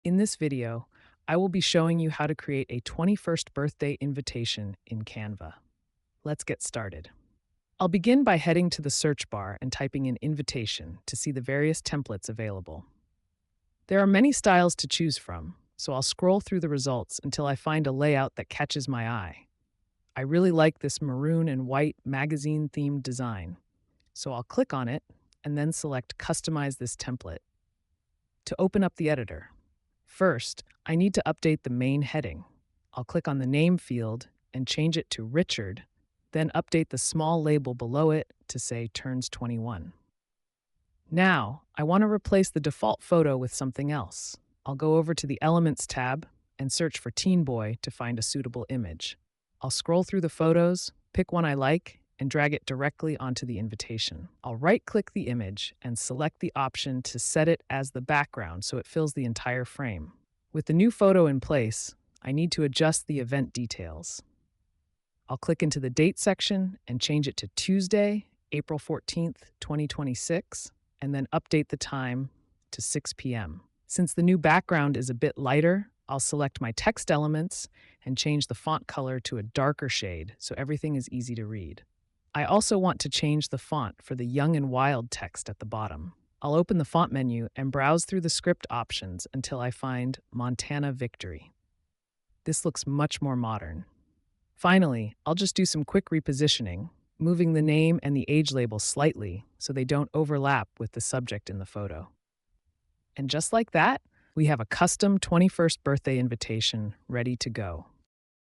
In this video, I will be showing you how to create a 21st birthday invitation in Canva. Let's get started. I'll begin by heading to the search bar and typing in invitation to see the various templates available. There are many styles to choose from, so I'll scroll through the results until I find a layout that catches my eye. I really like this maroon and white magazine-themed design, so I'll click on it and then select Customize this template. To open up the editor, first, I need to update the main heading. I'll click on the name field and change it to Richard, then update the small label below it to say turns 21. Now, I want to replace the default photo with something else. I'll go over to the Elements tab and search for Teen Boy to find a suitable image. I'll scroll through the photos, pick one I like, and drag it directly onto the invitation. I'll right-click the image and select the option to set it as the background so it fills the entire frame. With the new photo in place, I need to adjust the event details. I'll click into the date section and change it to Tuesday, April 14th, 2026, and then update the time to 6 p.m. Since the new background is a bit lighter, I'll select my text elements and change the font color to a darker shade so everything is easy to read. I also want to change the font for the Young and Wild text at the bottom. I'll open the font menu and browse through the script options until I find Montana Victory. This looks much more modern. Finally, I'll just do some quick repositioning, moving the name and the age label slightly so they don't overlap with the subject in the photo. And just like that, we have a custom 21st birthday invitation ready to go.